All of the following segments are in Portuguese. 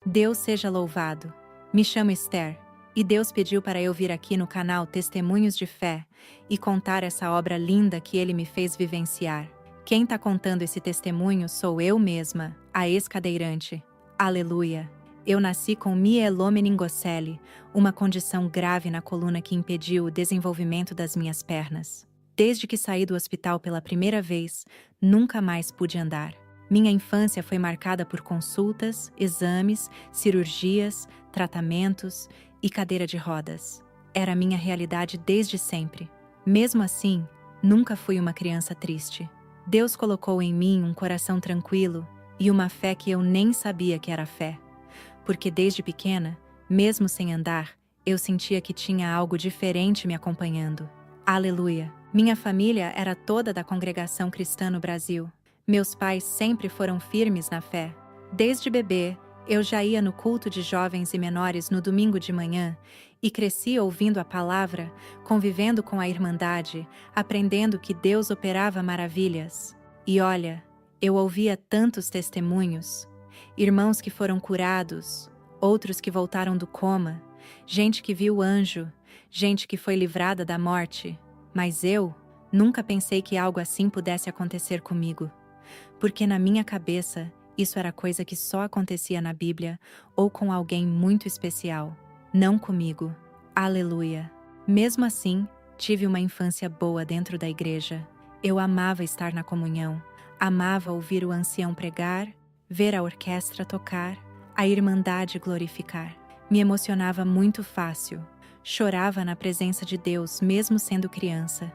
Deus seja louvado. Me chamo Esther, e Deus pediu para eu vir aqui no canal Testemunhos de Fé e contar essa obra linda que Ele me fez vivenciar. Quem está contando esse testemunho sou eu mesma, a ex-cadeirante. Aleluia! Eu nasci com mielomeningocele, uma condição grave na coluna que impediu o desenvolvimento das minhas pernas. Desde que saí do hospital pela primeira vez, nunca mais pude andar. Minha infância foi marcada por consultas, exames, cirurgias, tratamentos e cadeira de rodas. Era a minha realidade desde sempre. Mesmo assim, nunca fui uma criança triste. Deus colocou em mim um coração tranquilo e uma fé que eu nem sabia que era fé. Porque desde pequena, mesmo sem andar, eu sentia que tinha algo diferente me acompanhando. Aleluia! Minha família era toda da congregação cristã no Brasil. Meus pais sempre foram firmes na fé. Desde bebê, eu já ia no culto de jovens e menores no domingo de manhã e cresci ouvindo a palavra, convivendo com a irmandade, aprendendo que Deus operava maravilhas. E olha, eu ouvia tantos testemunhos. Irmãos que foram curados, outros que voltaram do coma, gente que viu o anjo, gente que foi livrada da morte. Mas eu nunca pensei que algo assim pudesse acontecer comigo. Porque na minha cabeça, isso era coisa que só acontecia na Bíblia ou com alguém muito especial. Não comigo. Aleluia! Mesmo assim, tive uma infância boa dentro da igreja. Eu amava estar na comunhão, amava ouvir o ancião pregar, ver a orquestra tocar, a irmandade glorificar. Me emocionava muito fácil. Chorava na presença de Deus mesmo sendo criança.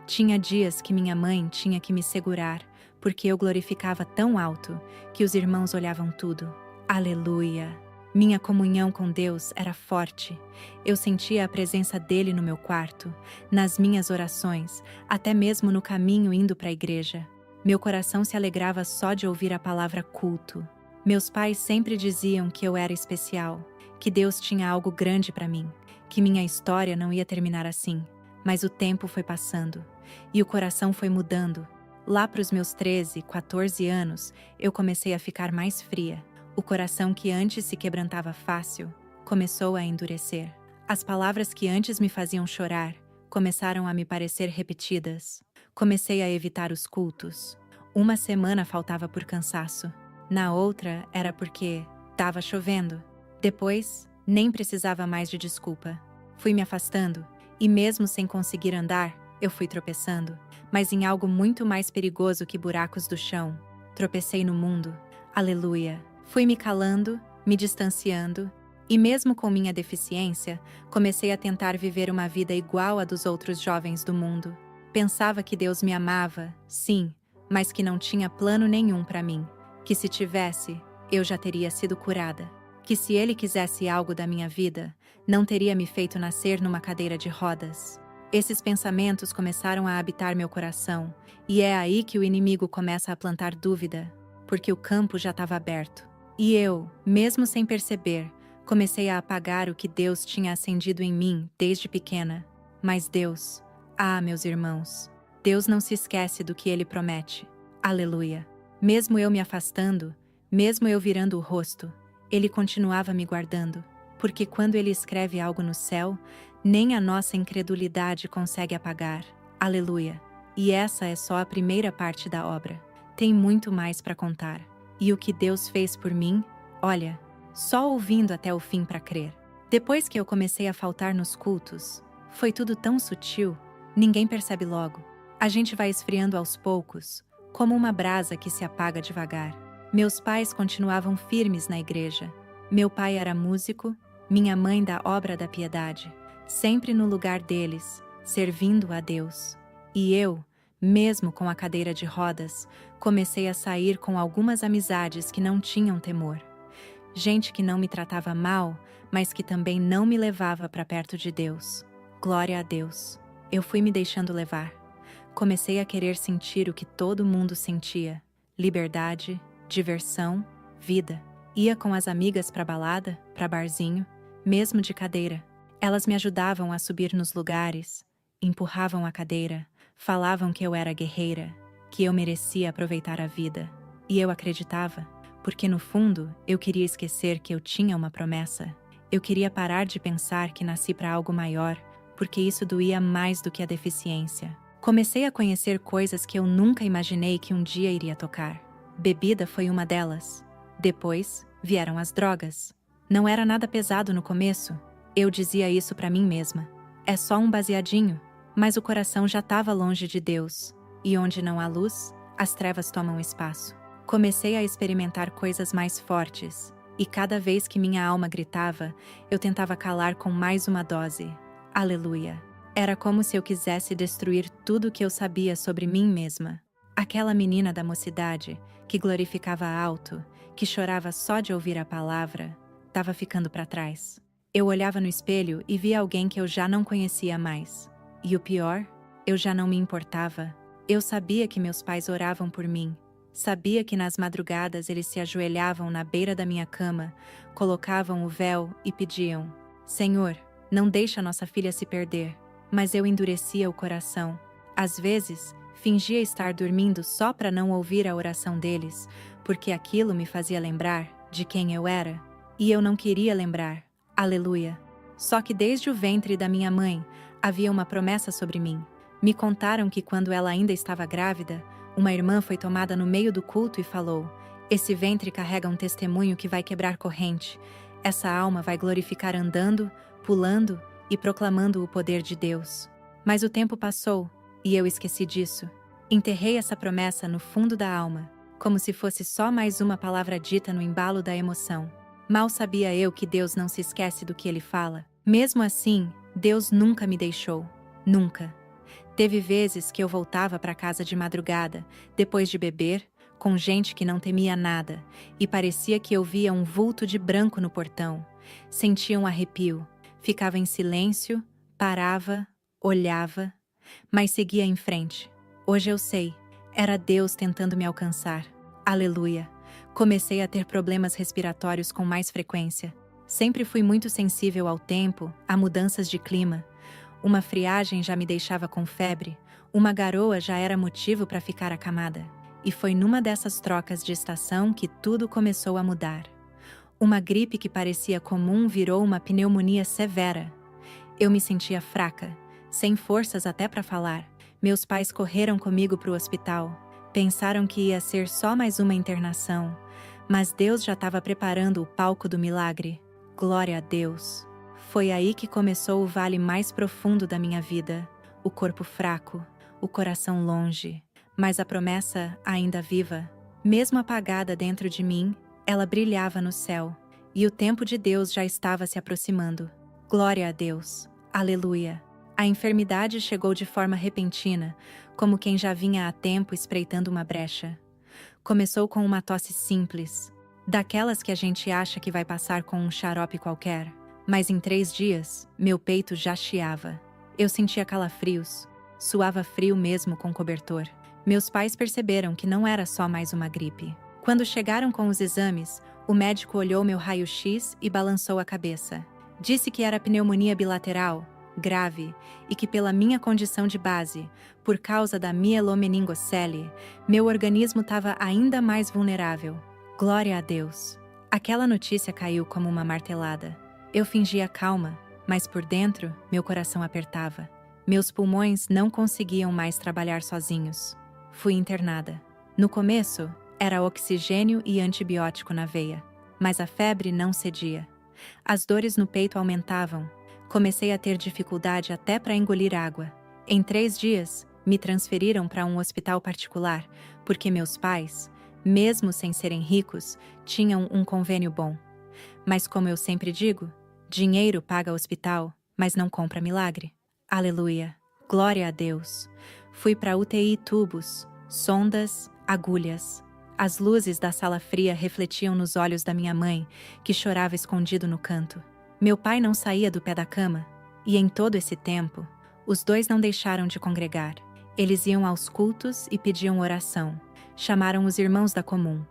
Tinha dias que minha mãe tinha que me segurar, porque eu glorificava tão alto que os irmãos olhavam tudo. Aleluia! Minha comunhão com Deus era forte. Eu sentia a presença dele no meu quarto, nas minhas orações, até mesmo no caminho indo para a igreja. Meu coração se alegrava só de ouvir a palavra culto. Meus pais sempre diziam que eu era especial, que Deus tinha algo grande para mim, que minha história não ia terminar assim. Mas o tempo foi passando, e o coração foi mudando. Lá para os meus 13, 14 anos, eu comecei a ficar mais fria. O coração que antes se quebrantava fácil, começou a endurecer. As palavras que antes me faziam chorar, começaram a me parecer repetidas. Comecei a evitar os cultos. Uma semana faltava por cansaço. Na outra, era porque estava chovendo. Depois, nem precisava mais de desculpa. Fui me afastando. E mesmo sem conseguir andar, eu fui tropeçando, mas em algo muito mais perigoso que buracos do chão. Tropecei no mundo. Aleluia! Fui me calando, me distanciando, e mesmo com minha deficiência, comecei a tentar viver uma vida igual à dos outros jovens do mundo. Pensava que Deus me amava, sim, mas que não tinha plano nenhum para mim. Que se tivesse, eu já teria sido curada. Que se Ele quisesse algo da minha vida, não teria me feito nascer numa cadeira de rodas. Esses pensamentos começaram a habitar meu coração, e é aí que o inimigo começa a plantar dúvida, porque o campo já estava aberto. E eu, mesmo sem perceber, comecei a apagar o que Deus tinha acendido em mim desde pequena. Mas Deus, meus irmãos, Deus não se esquece do que Ele promete. Aleluia! Mesmo eu me afastando, mesmo eu virando o rosto, Ele continuava me guardando, porque quando Ele escreve algo no céu, nem a nossa incredulidade consegue apagar. Aleluia! E essa é só a primeira parte da obra. Tem muito mais para contar. E o que Deus fez por mim, olha, só ouvindo até o fim para crer. Depois que eu comecei a faltar nos cultos, foi tudo tão sutil, ninguém percebe logo. A gente vai esfriando aos poucos, como uma brasa que se apaga devagar. Meus pais continuavam firmes na igreja. Meu pai era músico, minha mãe da obra da piedade, sempre no lugar deles, servindo a Deus. E eu, mesmo com a cadeira de rodas, comecei a sair com algumas amizades que não tinham temor. Gente que não me tratava mal, mas que também não me levava para perto de Deus. Glória a Deus. Eu fui me deixando levar. Comecei a querer sentir o que todo mundo sentia: liberdade, diversão, vida. Ia com as amigas pra balada, pra barzinho, mesmo de cadeira. Elas me ajudavam a subir nos lugares, empurravam a cadeira, falavam que eu era guerreira, que eu merecia aproveitar a vida. E eu acreditava, porque no fundo eu queria esquecer que eu tinha uma promessa. Eu queria parar de pensar que nasci para algo maior, porque isso doía mais do que a deficiência. Comecei a conhecer coisas que eu nunca imaginei que um dia iria tocar. Bebida foi uma delas. Depois, vieram as drogas. Não era nada pesado no começo. Eu dizia isso para mim mesma. É só um baseadinho. Mas o coração já estava longe de Deus. E onde não há luz, as trevas tomam espaço. Comecei a experimentar coisas mais fortes. E cada vez que minha alma gritava, eu tentava calar com mais uma dose. Aleluia! Era como se eu quisesse destruir tudo o que eu sabia sobre mim mesma. Aquela menina da mocidade, que glorificava alto, que chorava só de ouvir a palavra, estava ficando para trás. Eu olhava no espelho e via alguém que eu já não conhecia mais. E o pior, eu já não me importava. Eu sabia que meus pais oravam por mim. Sabia que nas madrugadas eles se ajoelhavam na beira da minha cama, colocavam o véu e pediam: Senhor, não deixa nossa filha se perder. Mas eu endurecia o coração. Às vezes, fingia estar dormindo só para não ouvir a oração deles, porque aquilo me fazia lembrar de quem eu era. E eu não queria lembrar. Aleluia! Só que desde o ventre da minha mãe, havia uma promessa sobre mim. Me contaram que quando ela ainda estava grávida, uma irmã foi tomada no meio do culto e falou: Esse ventre carrega um testemunho que vai quebrar corrente. Essa alma vai glorificar andando, pulando e proclamando o poder de Deus. Mas o tempo passou, e eu esqueci disso. Enterrei essa promessa no fundo da alma, como se fosse só mais uma palavra dita no embalo da emoção. Mal sabia eu que Deus não se esquece do que Ele fala. Mesmo assim, Deus nunca me deixou. Nunca. Teve vezes que eu voltava para casa de madrugada, depois de beber, com gente que não temia nada, e parecia que eu via um vulto de branco no portão. Sentia um arrepio. Ficava em silêncio, parava, olhava, mas seguia em frente. Hoje eu sei, era Deus tentando me alcançar. Aleluia! Comecei a ter problemas respiratórios com mais frequência. Sempre fui muito sensível ao tempo, a mudanças de clima. Uma friagem já me deixava com febre, uma garoa já era motivo para ficar acamada. E foi numa dessas trocas de estação que tudo começou a mudar. Uma gripe que parecia comum virou uma pneumonia severa. Eu me sentia fraca, sem forças até para falar. Meus pais correram comigo para o hospital. Pensaram que ia ser só mais uma internação, mas Deus já estava preparando o palco do milagre. Glória a Deus! Foi aí que começou o vale mais profundo da minha vida. O corpo fraco, o coração longe, mas a promessa ainda viva. Mesmo apagada dentro de mim, ela brilhava no céu, e o tempo de Deus já estava se aproximando. Glória a Deus! Aleluia! A enfermidade chegou de forma repentina, como quem já vinha há tempo espreitando uma brecha. Começou com uma tosse simples, daquelas que a gente acha que vai passar com um xarope qualquer. Mas em 3 dias, meu peito já chiava. Eu sentia calafrios, suava frio mesmo com cobertor. Meus pais perceberam que não era só mais uma gripe. Quando chegaram com os exames, o médico olhou meu raio-x e balançou a cabeça. Disse que era pneumonia bilateral, grave, e que pela minha condição de base, por causa da mielomeningocele, meu organismo estava ainda mais vulnerável. Glória a Deus! Aquela notícia caiu como uma martelada. Eu fingia calma, mas por dentro, meu coração apertava. Meus pulmões não conseguiam mais trabalhar sozinhos. Fui internada. No começo, era oxigênio e antibiótico na veia, mas a febre não cedia. As dores no peito aumentavam. Comecei a ter dificuldade até para engolir água. Em 3 dias, me transferiram para um hospital particular, porque meus pais, mesmo sem serem ricos, tinham um convênio bom. Mas como eu sempre digo, dinheiro paga hospital, mas não compra milagre. Aleluia! Glória a Deus! Fui para UTI tubos, sondas, agulhas. As luzes da sala fria refletiam nos olhos da minha mãe, que chorava escondido no canto. Meu pai não saía do pé da cama, e em todo esse tempo, os dois não deixaram de congregar. Eles iam aos cultos e pediam oração. Chamaram os irmãos da comum.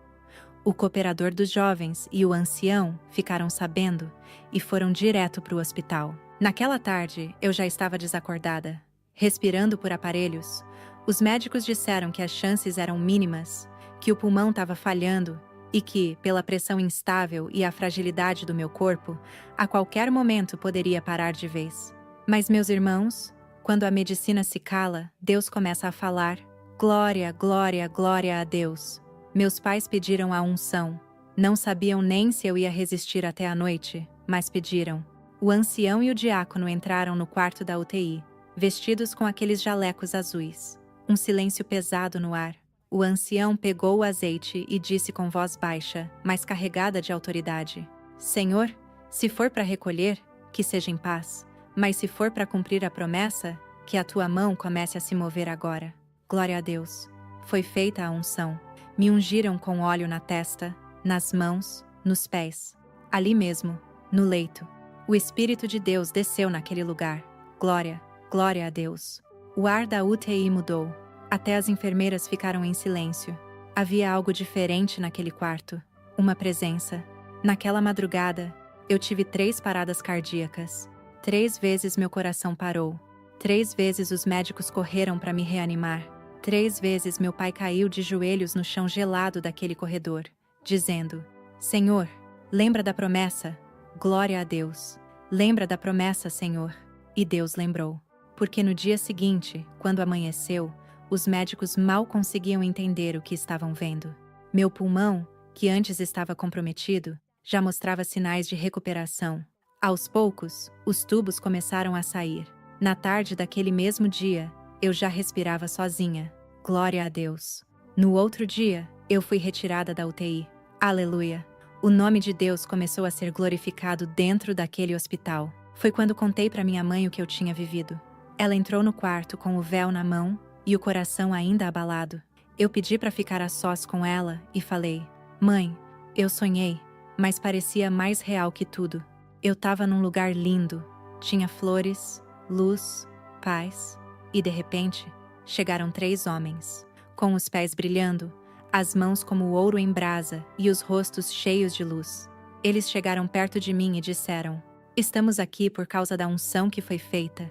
O cooperador dos jovens e o ancião ficaram sabendo e foram direto para o hospital. Naquela tarde, eu já estava desacordada, respirando por aparelhos. Os médicos disseram que as chances eram mínimas, que o pulmão estava falhando e que, pela pressão instável e a fragilidade do meu corpo, a qualquer momento poderia parar de vez. Mas, meus irmãos, quando a medicina se cala, Deus começa a falar: glória, glória, glória a Deus. Meus pais pediram a unção. Não sabiam nem se eu ia resistir até a noite, mas pediram. O ancião e o diácono entraram no quarto da UTI, vestidos com aqueles jalecos azuis. Um silêncio pesado no ar. O ancião pegou o azeite e disse com voz baixa, mas carregada de autoridade: Senhor, se for para recolher, que seja em paz. Mas se for para cumprir a promessa, que a tua mão comece a se mover agora. Glória a Deus. Foi feita a unção. Me ungiram com óleo na testa, nas mãos, nos pés. Ali mesmo, no leito. O Espírito de Deus desceu naquele lugar. Glória, glória a Deus. O ar da UTI mudou. Até as enfermeiras ficaram em silêncio. Havia algo diferente naquele quarto. Uma presença. Naquela madrugada, eu tive 3 paradas cardíacas. 3 vezes meu coração parou. 3 vezes os médicos correram para me reanimar. 3 vezes meu pai caiu de joelhos no chão gelado daquele corredor, dizendo: Senhor, lembra da promessa? Glória a Deus. Lembra da promessa, Senhor. E Deus lembrou. Porque no dia seguinte, quando amanheceu, os médicos mal conseguiam entender o que estavam vendo. Meu pulmão, que antes estava comprometido, já mostrava sinais de recuperação. Aos poucos, os tubos começaram a sair. Na tarde daquele mesmo dia, eu já respirava sozinha. Glória a Deus. No outro dia, eu fui retirada da UTI. Aleluia. O nome de Deus começou a ser glorificado dentro daquele hospital. Foi quando contei para minha mãe o que eu tinha vivido. Ela entrou no quarto com o véu na mão e o coração ainda abalado. Eu pedi para ficar a sós com ela e falei: Mãe, eu sonhei, mas parecia mais real que tudo. Eu estava num lugar lindo. Tinha flores, luz, paz. E de repente, chegaram 3 homens, com os pés brilhando, as mãos como ouro em brasa e os rostos cheios de luz. Eles chegaram perto de mim e disseram: Estamos aqui por causa da unção que foi feita.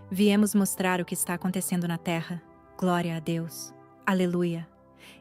Viemos mostrar o que está acontecendo na terra. Glória a Deus. Aleluia.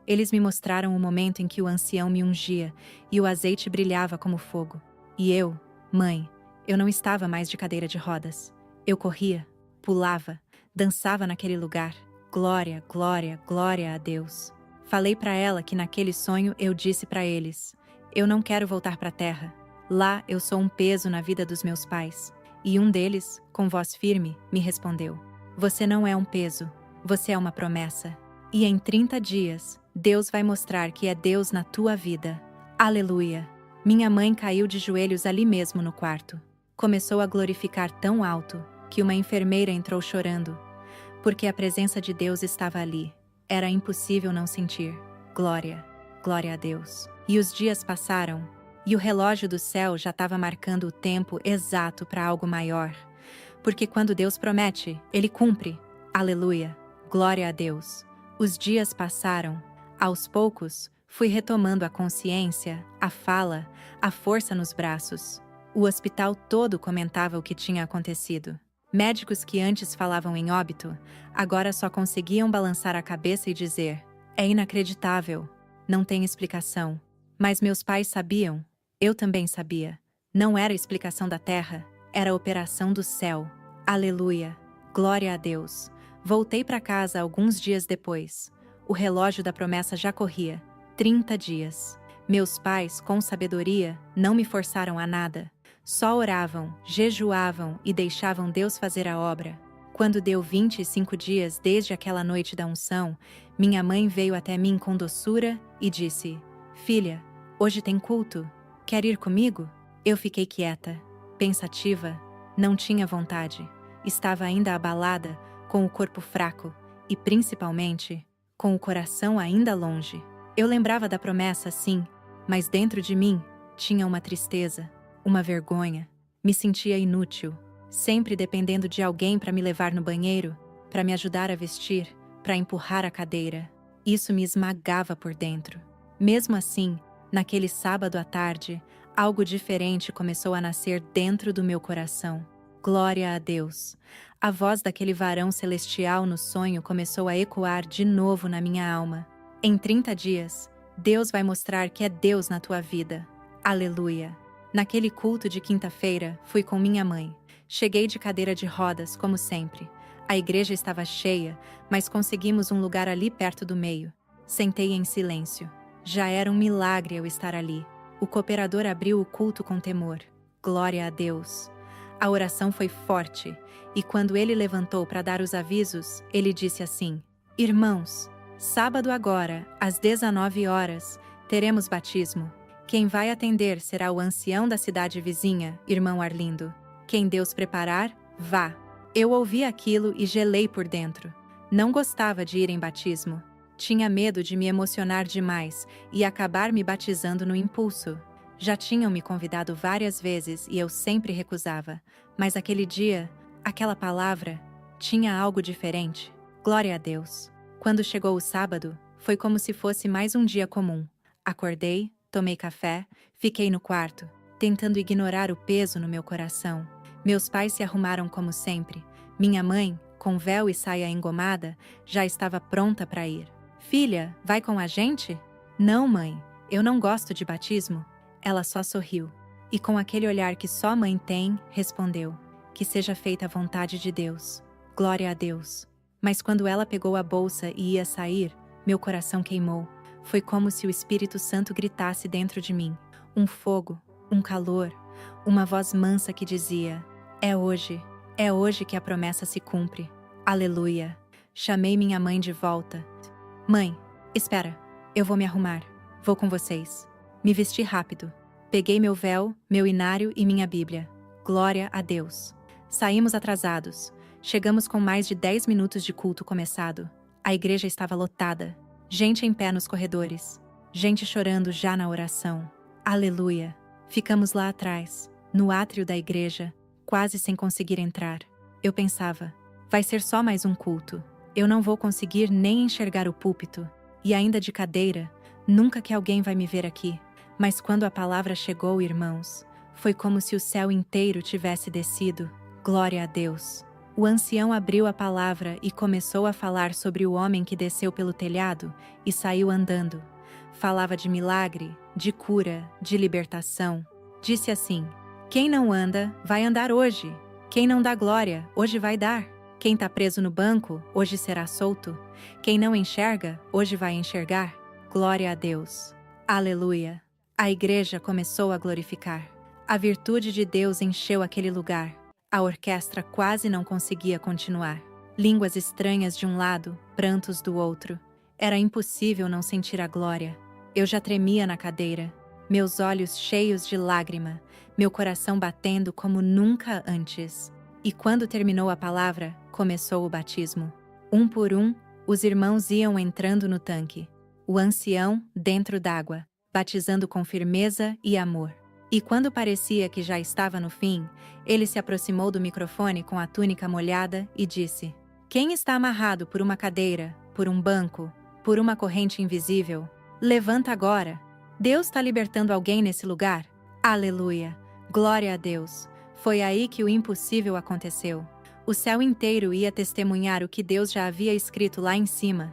Eles me mostraram o momento em que o ancião me ungia e o azeite brilhava como fogo. E eu, mãe, eu não estava mais de cadeira de rodas. Eu corria, pulava, dançava naquele lugar. Glória, glória, glória a Deus. Falei para ela que naquele sonho eu disse para eles: Eu não quero voltar para a terra. Lá eu sou um peso na vida dos meus pais. E um deles, com voz firme, me respondeu: Você não é um peso, você é uma promessa. E em 30 dias, Deus vai mostrar que é Deus na tua vida. Aleluia! Minha mãe caiu de joelhos ali mesmo no quarto. Começou a glorificar tão alto que uma enfermeira entrou chorando, porque a presença de Deus estava ali. Era impossível não sentir. Glória, glória a Deus. E os dias passaram, e o relógio do céu já estava marcando o tempo exato para algo maior. Porque quando Deus promete, Ele cumpre. Aleluia, glória a Deus. Os dias passaram. Aos poucos, fui retomando a consciência, a fala, a força nos braços. O hospital todo comentava o que tinha acontecido. Médicos que antes falavam em óbito, agora só conseguiam balançar a cabeça e dizer: É inacreditável, não tem explicação. Mas meus pais sabiam, eu também sabia. Não era explicação da terra, era operação do céu. Aleluia, glória a Deus. Voltei para casa alguns dias depois. O relógio da promessa já corria. 30 dias. Meus pais, com sabedoria, não me forçaram a nada. Só oravam, jejuavam e deixavam Deus fazer a obra. Quando deu 25 dias desde aquela noite da unção, minha mãe veio até mim com doçura e disse: Filha, hoje tem culto. Quer ir comigo? Eu fiquei quieta, pensativa, não tinha vontade. Estava ainda abalada, com o corpo fraco e, principalmente, com o coração ainda longe. Eu lembrava da promessa, sim, mas dentro de mim tinha uma tristeza, uma vergonha. Me sentia inútil, sempre dependendo de alguém para me levar no banheiro, para me ajudar a vestir, para empurrar a cadeira. Isso me esmagava por dentro. Mesmo assim, naquele sábado à tarde, algo diferente começou a nascer dentro do meu coração. Glória a Deus! A voz daquele varão celestial no sonho começou a ecoar de novo na minha alma. Em 30 dias, Deus vai mostrar que é Deus na tua vida. Aleluia! Naquele culto de quinta-feira, fui com minha mãe. Cheguei de cadeira de rodas, como sempre. A igreja estava cheia, mas conseguimos um lugar ali perto do meio. Sentei em silêncio. Já era um milagre eu estar ali. O cooperador abriu o culto com temor. Glória a Deus! A oração foi forte, e quando ele levantou para dar os avisos, ele disse assim: Irmãos, sábado agora, às 19 horas, teremos batismo. Quem vai atender será o ancião da cidade vizinha, irmão Arlindo. Quem Deus preparar, vá. Eu ouvi aquilo e gelei por dentro. Não gostava de ir em batismo. Tinha medo de me emocionar demais e acabar me batizando no impulso. Já tinham me convidado várias vezes e eu sempre recusava, mas aquele dia, aquela palavra, tinha algo diferente. Glória a Deus! Quando chegou o sábado, foi como se fosse mais um dia comum. Acordei, tomei café, fiquei no quarto, tentando ignorar o peso no meu coração. Meus pais se arrumaram como sempre. Minha mãe, com véu e saia engomada, já estava pronta para ir. Filha, vai com a gente? Não, mãe, eu não gosto de batismo. Ela só sorriu. E com aquele olhar que só mãe tem, respondeu: Que seja feita a vontade de Deus. Glória a Deus. Mas quando ela pegou a bolsa e ia sair, meu coração queimou. Foi como se o Espírito Santo gritasse dentro de mim. Um fogo, um calor, uma voz mansa que dizia: é hoje que a promessa se cumpre. Aleluia! Chamei minha mãe de volta. Mãe, espera, eu vou me arrumar. Vou com vocês. Me vesti rápido. Peguei meu véu, meu inário e minha Bíblia. Glória a Deus. Saímos atrasados. Chegamos com mais de 10 minutos de culto começado. A igreja estava lotada. Gente em pé nos corredores. Gente chorando já na oração. Aleluia! Ficamos lá atrás, no átrio da igreja, quase sem conseguir entrar. Eu pensava, vai ser só mais um culto. Eu não vou conseguir nem enxergar o púlpito. E ainda de cadeira, nunca que alguém vai me ver aqui. Mas quando a palavra chegou, irmãos, foi como se o céu inteiro tivesse descido. Glória a Deus! O ancião abriu a palavra e começou a falar sobre o homem que desceu pelo telhado e saiu andando. Falava de milagre, de cura, de libertação. Disse assim: quem não anda, vai andar hoje. Quem não dá glória, hoje vai dar. Quem está preso no banco, hoje será solto. Quem não enxerga, hoje vai enxergar. Glória a Deus! Aleluia! A igreja começou a glorificar. A virtude de Deus encheu aquele lugar. A orquestra quase não conseguia continuar. Línguas estranhas de um lado, prantos do outro. Era impossível não sentir a glória. Eu já tremia na cadeira, meus olhos cheios de lágrima, meu coração batendo como nunca antes. E quando terminou a palavra, começou o batismo. Um por um, os irmãos iam entrando no tanque. O ancião dentro d'água, batizando com firmeza e amor. E quando parecia que já estava no fim, ele se aproximou do microfone com a túnica molhada e disse: quem está amarrado por uma cadeira, por um banco, por uma corrente invisível, levanta agora. Deus está libertando alguém nesse lugar? Aleluia! Glória a Deus! Foi aí que o impossível aconteceu. O céu inteiro ia testemunhar o que Deus já havia escrito lá em cima.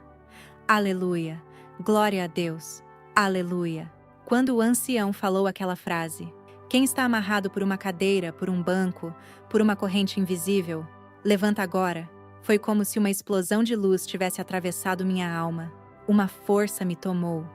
Aleluia! Glória a Deus! Aleluia! Quando o ancião falou aquela frase, quem está amarrado por uma cadeira, por um banco, por uma corrente invisível, levanta agora. Foi como se uma explosão de luz tivesse atravessado minha alma. Uma força me tomou,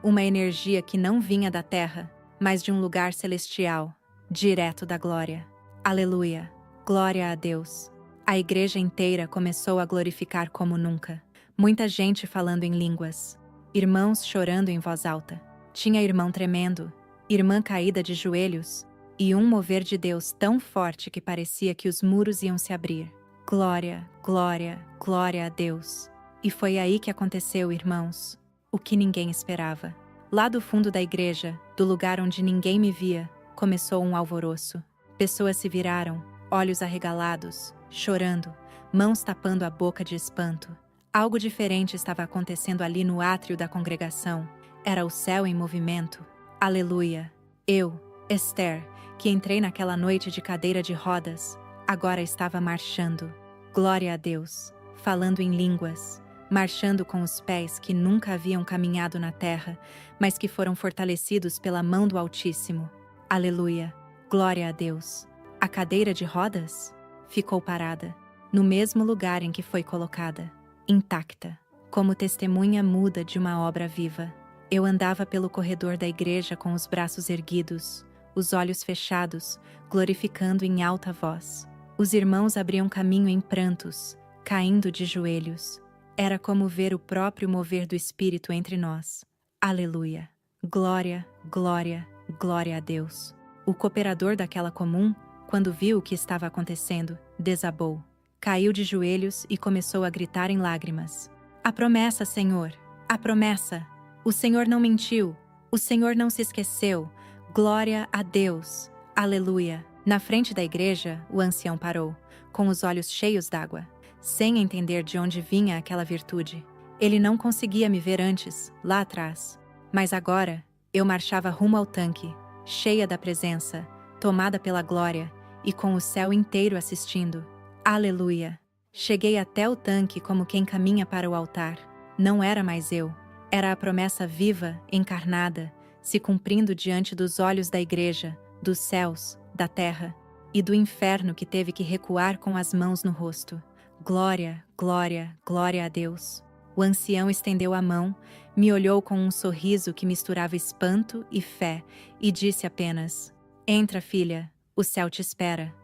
uma energia que não vinha da terra, mas de um lugar celestial, direto da glória. Aleluia! Glória a Deus! A igreja inteira começou a glorificar como nunca. Muita gente falando em línguas. Irmãos chorando em voz alta. Tinha irmão tremendo, irmã caída de joelhos, e um mover de Deus tão forte que parecia que os muros iam se abrir. Glória, glória, glória a Deus! E foi aí que aconteceu, irmãos, o que ninguém esperava. Lá do fundo da igreja, do lugar onde ninguém me via, começou um alvoroço. Pessoas se viraram, olhos arregalados, chorando, mãos tapando a boca de espanto. Algo diferente estava acontecendo ali no átrio da congregação. Era o céu em movimento. Aleluia! Eu, Esther, que entrei naquela noite de cadeira de rodas, agora estava marchando. Glória a Deus! Falando em línguas, marchando com os pés que nunca haviam caminhado na terra, mas que foram fortalecidos pela mão do Altíssimo. Aleluia! Glória a Deus! A cadeira de rodas ficou parada, no mesmo lugar em que foi colocada, intacta, como testemunha muda de uma obra viva. Eu andava pelo corredor da igreja com os braços erguidos, os olhos fechados, glorificando em alta voz. Os irmãos abriam caminho em prantos, caindo de joelhos. Era como ver o próprio mover do Espírito entre nós. Aleluia! Glória, glória, glória a Deus! O cooperador daquela comum, quando viu o que estava acontecendo, desabou. Caiu de joelhos e começou a gritar em lágrimas. A promessa, Senhor! A promessa! O Senhor não mentiu! O Senhor não se esqueceu! Glória a Deus! Aleluia! Na frente da igreja, o ancião parou, com os olhos cheios d'água, sem entender de onde vinha aquela virtude. Ele não conseguia me ver antes, lá atrás. Mas agora, eu marchava rumo ao tanque, cheia da presença, tomada pela glória, e com o céu inteiro assistindo. Aleluia! Cheguei até o tanque como quem caminha para o altar. Não era mais eu. Era a promessa viva, encarnada, se cumprindo diante dos olhos da igreja, dos céus, da terra e do inferno que teve que recuar com as mãos no rosto. Glória, glória, glória a Deus! O ancião estendeu a mão, me olhou com um sorriso que misturava espanto e fé e disse apenas: Entra, filha, o céu te espera.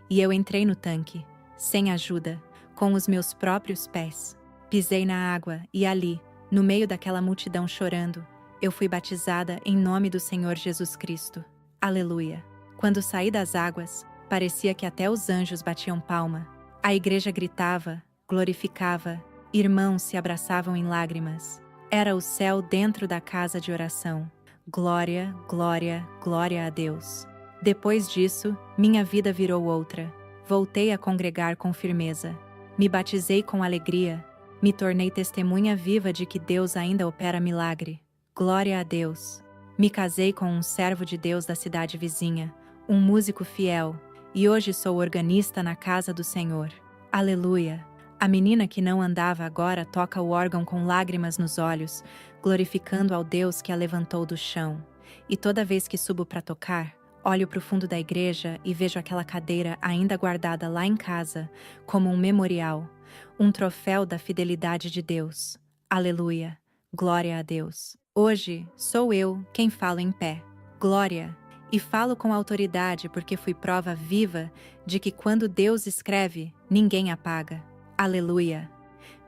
E eu entrei no tanque, sem ajuda, com os meus próprios pés. Pisei na água e ali, no meio daquela multidão chorando, eu fui batizada em nome do Senhor Jesus Cristo. Aleluia! Quando saí das águas, parecia que até os anjos batiam palma. A igreja gritava, glorificava, irmãos se abraçavam em lágrimas. Era o céu dentro da casa de oração. Glória, glória, glória a Deus! Depois disso, minha vida virou outra. Voltei a congregar com firmeza. Me batizei com alegria. Me tornei testemunha viva de que Deus ainda opera milagre. Glória a Deus! Me casei com um servo de Deus da cidade vizinha, um músico fiel, e hoje sou organista na casa do Senhor. Aleluia! A menina que não andava agora toca o órgão com lágrimas nos olhos, glorificando ao Deus que a levantou do chão. E toda vez que subo para tocar, olho para o fundo da igreja e vejo aquela cadeira ainda guardada lá em casa, como um memorial, um troféu da fidelidade de Deus. Aleluia! Glória a Deus! Hoje sou eu quem falo em pé. Glória! E falo com autoridade porque fui prova viva de que quando Deus escreve, ninguém apaga. Aleluia!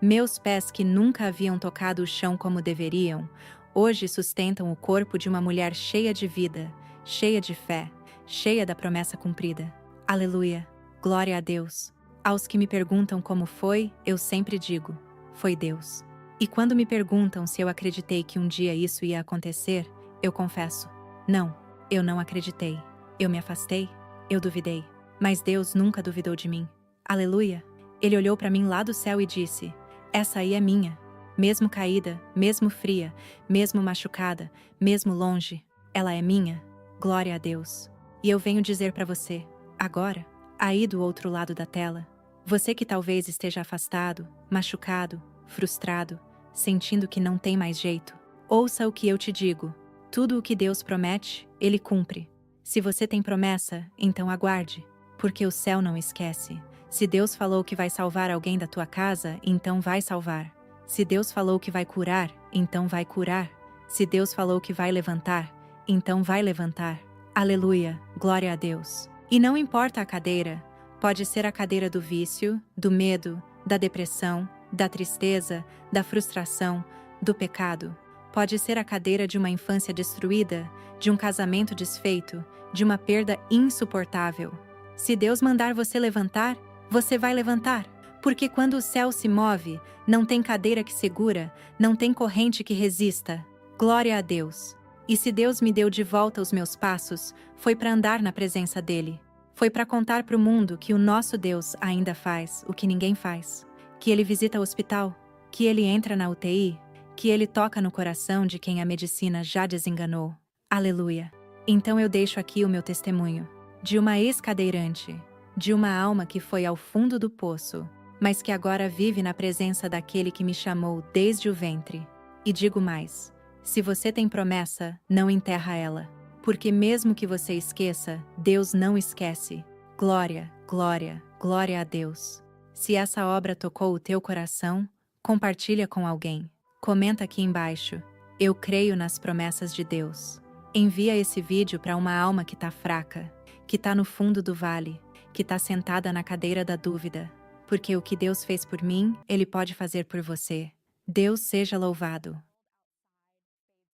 Meus pés que nunca haviam tocado o chão como deveriam, hoje sustentam o corpo de uma mulher cheia de vida, cheia de fé, cheia da promessa cumprida. Aleluia! Glória a Deus! Aos que me perguntam como foi, eu sempre digo: foi Deus. E quando me perguntam se eu acreditei que um dia isso ia acontecer, eu confesso: não. Eu não acreditei. Eu me afastei. Eu duvidei. Mas Deus nunca duvidou de mim. Aleluia! Ele olhou para mim lá do céu e disse: essa aí é minha. Mesmo caída, mesmo fria, mesmo machucada, mesmo longe, ela é minha. Glória a Deus! E eu venho dizer para você, agora, aí do outro lado da tela, você que talvez esteja afastado, machucado, frustrado, sentindo que não tem mais jeito, ouça o que eu te digo. Tudo o que Deus promete, Ele cumpre. Se você tem promessa, então aguarde, porque o céu não esquece. Se Deus falou que vai salvar alguém da tua casa, então vai salvar. Se Deus falou que vai curar, então vai curar. Se Deus falou que vai levantar, então vai levantar. Aleluia, glória a Deus! E não importa a cadeira, pode ser a cadeira do vício, do medo, da depressão, da tristeza, da frustração, do pecado. Pode ser a cadeira de uma infância destruída, de um casamento desfeito, de uma perda insuportável. Se Deus mandar você levantar, você vai levantar. Porque quando o céu se move, não tem cadeira que segura, não tem corrente que resista. Glória a Deus! E se Deus me deu de volta os meus passos, foi para andar na presença dEle. Foi para contar para o mundo que o nosso Deus ainda faz o que ninguém faz. Que Ele visita o hospital, que Ele entra na UTI, que Ele toca no coração de quem a medicina já desenganou. Aleluia! Então eu deixo aqui o meu testemunho, de uma ex-cadeirante, de uma alma que foi ao fundo do poço, mas que agora vive na presença daquele que me chamou desde o ventre. E digo mais: se você tem promessa, não enterra ela. Porque mesmo que você esqueça, Deus não esquece. Glória, glória, glória a Deus. Se essa obra tocou o teu coração, compartilha com alguém. Comenta aqui embaixo: eu creio nas promessas de Deus. Envia esse vídeo para uma alma que tá fraca, que tá no fundo do vale, que tá sentada na cadeira da dúvida. Porque o que Deus fez por mim, Ele pode fazer por você. Deus seja louvado.